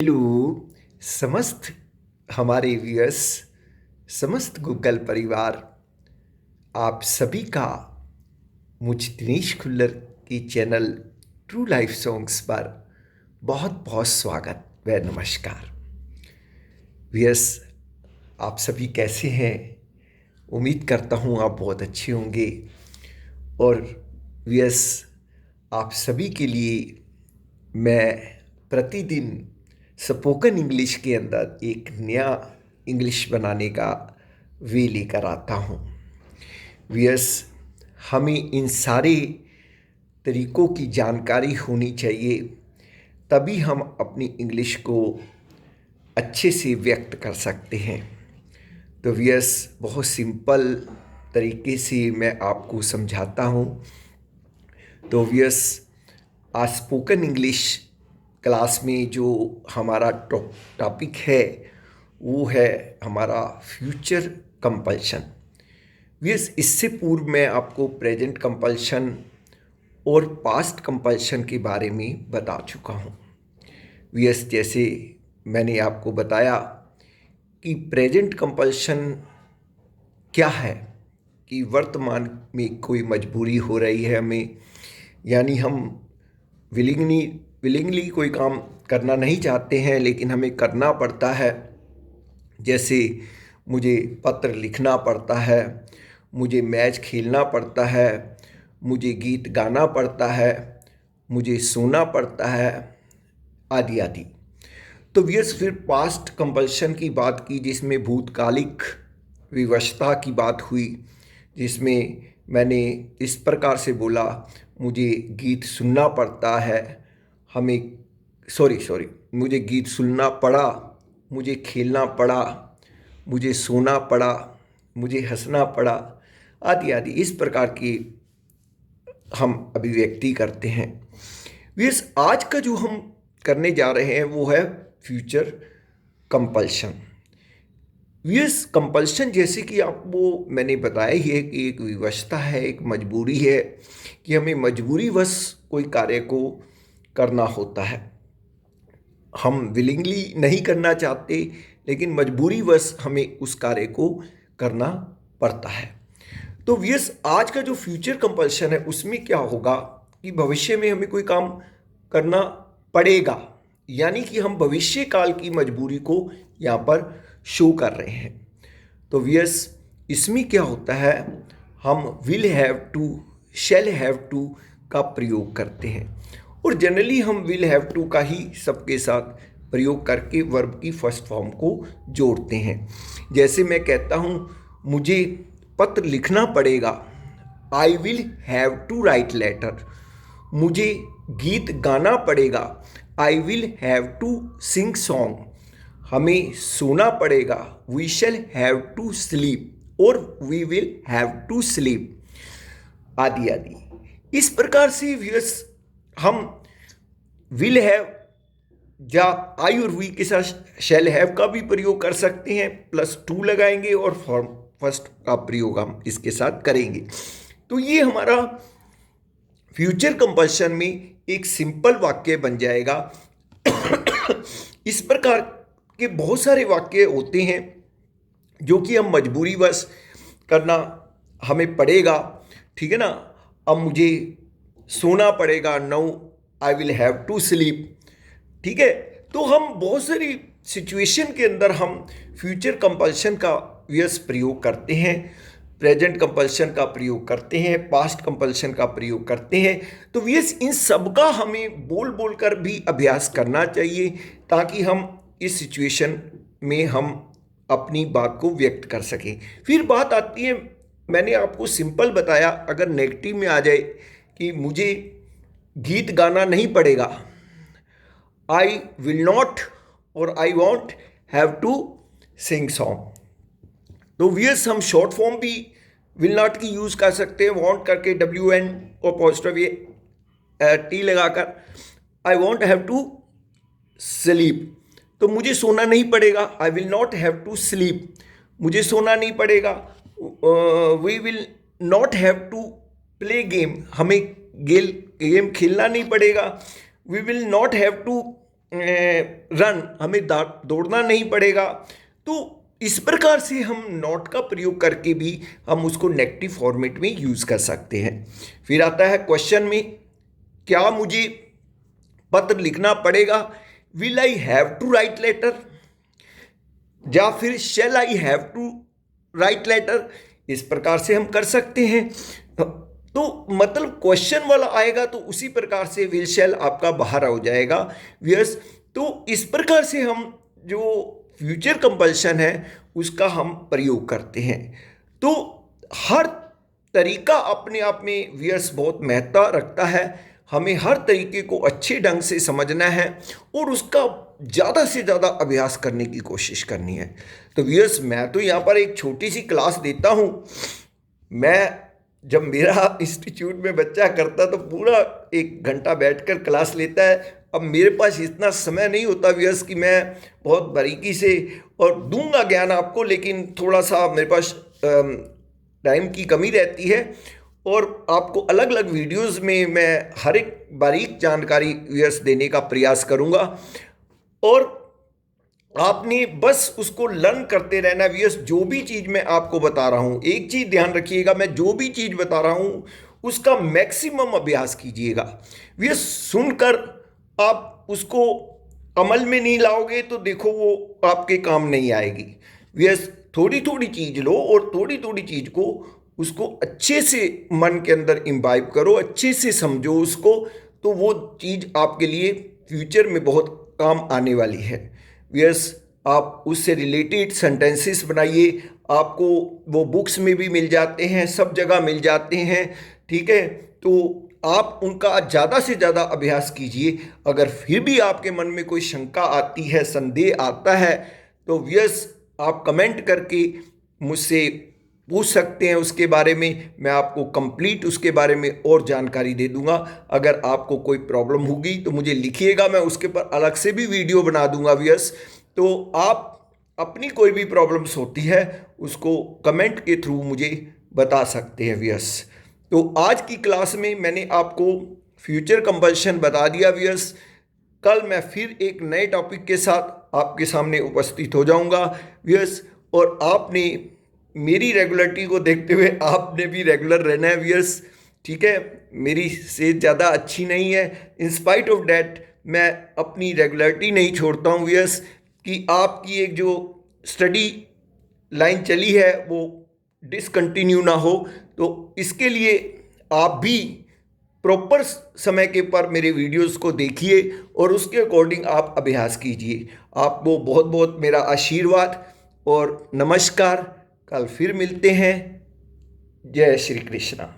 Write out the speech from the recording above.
Hello समस्त हमारे viewers, समस्त गूगल परिवार, आप सभी का मुझ दिनेश खुल्लर की चैनल ट्रू लाइफ सॉन्ग्स पर बहुत बहुत स्वागत व नमस्कार। व्यूअर्स, आप सभी कैसे हैं? उम्मीद करता हूँ आप बहुत अच्छे होंगे। और व्यूअर्स, आप सभी के लिए मैं प्रतिदिन स्पोकन इंग्लिश के अंदर एक नया इंग्लिश बनाने का वे लेकर आता हूँ। व्यूअर्स, हमें इन सारे तरीक़ों की जानकारी होनी चाहिए, तभी हम अपनी इंग्लिश को अच्छे से व्यक्त कर सकते हैं। तो व्यूअर्स, बहुत सिंपल तरीके से मैं आपको समझाता हूँ। तो व्यूअर्स, आज स्पोकन इंग्लिश क्लास में जो हमारा टॉपिक है वो है हमारा फ्यूचर कंपल्शन। व्यूअर्स, इससे पूर्व मैं आपको प्रेजेंट कंपल्शन और पास्ट कंपल्शन के बारे में बता चुका हूँ। व्यूअर्स, जैसे मैंने आपको बताया कि प्रेजेंट कंपल्शन क्या है, कि वर्तमान में कोई मजबूरी हो रही है हमें, यानी हम विलिंगली कोई काम करना नहीं चाहते हैं लेकिन हमें करना पड़ता है। जैसे मुझे पत्र लिखना पड़ता है, मुझे मैच खेलना पड़ता है, मुझे गीत गाना पड़ता है, मुझे सोना पड़ता है, आदि आदि। तो व्यूअर्स, फिर पास्ट कंपल्शन की बात की जिसमें भूतकालिक विवशता की बात हुई, जिसमें मैंने इस प्रकार से बोला, मुझे गीत सुनना पड़ता है, मुझे गीत सुनना पड़ा, मुझे खेलना पड़ा, मुझे सोना पड़ा, मुझे हंसना पड़ा, आदि आदि। इस प्रकार की हम अभिव्यक्ति करते हैं। व्यूअर्स, आज का जो हम करने जा रहे हैं वो है फ्यूचर कंपल्शन। व्यूअर्स, कंपल्शन जैसे कि आपको मैंने बताया ही है कि एक विवशता है, एक मजबूरी है कि हमें मजबूरीवश कोई कार्य को करना होता है। हम विलिंगली नहीं करना चाहते लेकिन मजबूरीवश हमें उस कार्य को करना पड़ता है। तो व्यूअर्स, आज का जो फ्यूचर कंपल्शन है उसमें क्या होगा कि भविष्य में हमें कोई काम करना पड़ेगा, यानी कि हम भविष्य काल की मजबूरी को यहाँ पर शो कर रहे हैं। तो व्यूअर्स, इसमें क्या होता है, हम will have to, shall have to का प्रयोग करते हैं और जनरली हम विल हैव टू का ही सबके साथ प्रयोग करके वर्ब की फर्स्ट फॉर्म को जोड़ते हैं। जैसे मैं कहता हूँ मुझे पत्र लिखना पड़ेगा, I will have to write letter. मुझे गीत गाना पड़ेगा, I will have to sing song. हमें सोना पड़ेगा, we shall have to sleep और we will have to sleep, आदि आदि। इस प्रकार से व्यूअर्स, हम विल हैव या आई और वी के साथ शैल हैव का भी प्रयोग कर सकते हैं, +2 लगाएंगे और फॉर्म फर्स्ट का प्रयोग हम इसके साथ करेंगे। तो ये हमारा फ्यूचर कंपल्शन में एक सिंपल वाक्य बन जाएगा। इस प्रकार के बहुत सारे वाक्य होते हैं जो कि हम मजबूरीवश करना हमें पड़ेगा, ठीक है ना। अब मुझे सोना पड़ेगा, now I will have to sleep, ठीक है। तो हम बहुत सारी सिचुएशन के अंदर हम फ्यूचर कंपल्शन का व्यस प्रयोग करते हैं, प्रेजेंट कंपल्शन का प्रयोग करते हैं, पास्ट कंपल्शन का प्रयोग करते हैं। तो व्यस इन सब का हमें बोल बोल कर भी अभ्यास करना चाहिए ताकि हम इस सिचुएशन में हम अपनी बात को व्यक्त कर सकें। फिर बात आती है, मैंने आपको सिंपल बताया, अगर नेगेटिव में आ जाए कि मुझे गीत गाना नहीं पड़ेगा, आई विल नॉट और I won't have to sing song. तो व्यूअर्स, हम शॉर्ट फॉर्म भी विल नॉट की यूज़ कर सकते हैं, वॉन्ट करके WN और पॉजिटिव T लगाकर, I won't have to sleep. तो मुझे सोना नहीं पड़ेगा, I will not have to sleep, मुझे सोना नहीं पड़ेगा। We will not have to play game, हमें गेम खेलना नहीं पड़ेगा। We will not have to run, हमें दौड़ना नहीं पड़ेगा। तो इस प्रकार से हम नॉट का प्रयोग करके भी हम उसको नेगेटिव फॉर्मेट में यूज़ कर सकते हैं। फिर आता है क्वेश्चन में, क्या मुझे पत्र लिखना पड़ेगा? Will I have to write letter, या फिर shall I have to write letter. इस प्रकार से हम कर सकते हैं। तो मतलब क्वेश्चन वाला आएगा तो उसी प्रकार से विल शेल आपका बाहर हो जाएगा वियर्स। तो इस प्रकार से हम जो फ्यूचर कंपल्शन है उसका हम प्रयोग करते हैं। तो हर तरीका अपने आप में वियर्स बहुत महत्व रखता है। हमें हर तरीके को अच्छे ढंग से समझना है और उसका ज़्यादा से ज़्यादा अभ्यास करने की कोशिश करनी है। तो वियर्स, मैं तो यहाँ पर एक छोटी सी क्लास देता हूँ। मैं जब मेरा इंस्टीट्यूट में बच्चा करता तो पूरा 1 घंटा बैठकर क्लास लेता है। अब मेरे पास इतना समय नहीं होता वियर्स कि मैं बहुत बारीकी से और दूंगा ज्ञान आपको, लेकिन थोड़ा सा मेरे पास टाइम की कमी रहती है और आपको अलग अलग वीडियोस में मैं हर एक बारीक जानकारी वियर्स देने का प्रयास करूंगा और आपने बस उसको लर्न करते रहना वियर्स। जो भी चीज़ मैं आपको बता रहा हूँ, एक चीज़ ध्यान रखिएगा, मैं जो भी चीज़ बता रहा हूँ उसका मैक्सिमम अभ्यास कीजिएगा वियर्स। सुनकर आप उसको अमल में नहीं लाओगे तो देखो वो आपके काम नहीं आएगी वियर्स। थोड़ी थोड़ी चीज़ लो और थोड़ी थोड़ी चीज़ को उसको अच्छे से मन के अंदर इम्बाइब करो, अच्छे से समझो उसको, तो वो चीज़ आपके लिए फ्यूचर में बहुत काम आने वाली है वियर्स। आप उससे रिलेटेड सेंटेंसेस बनाइए, आपको वो बुक्स में भी मिल जाते हैं, सब जगह मिल जाते हैं, ठीक है। तो आप उनका ज़्यादा से ज़्यादा अभ्यास कीजिए। अगर फिर भी आपके मन में कोई शंका आती है, संदेह आता है, तो वियर्स आप कमेंट करके मुझसे पूछ सकते हैं उसके बारे में। मैं आपको कंप्लीट उसके बारे में और जानकारी दे दूंगा। अगर आपको कोई प्रॉब्लम होगी तो मुझे लिखिएगा, मैं उसके ऊपर अलग से भी वीडियो बना दूंगा वियर्स। तो आप अपनी कोई भी प्रॉब्लम्स होती है उसको कमेंट के थ्रू मुझे बता सकते हैं वियर्स। तो आज की क्लास में मैंने आपको फ्यूचर कंपल्शन बता दिया वियर्स। कल मैं फिर एक नए टॉपिक के साथ आपके सामने उपस्थित हो जाऊंगा वियर्स। और आपने मेरी रेगुलरिटी को देखते हुए आपने भी रेगुलर रहना है वियर्स, ठीक है। मेरी सेहत ज़्यादा अच्छी नहीं है, इन स्पाइट ऑफ डैट मैं अपनी रेगुलरिटी नहीं छोड़ता हूँ वियर्स, कि आपकी एक जो स्टडी लाइन चली है वो डिसकंटिन्यू ना हो। तो इसके लिए आप भी प्रॉपर समय के पर मेरे वीडियोस को देखिए और उसके अकॉर्डिंग आप अभ्यास कीजिए। आपको बहुत बहुत मेरा आशीर्वाद और नमस्कार। कल फिर मिलते हैं। जय श्री कृष्णा।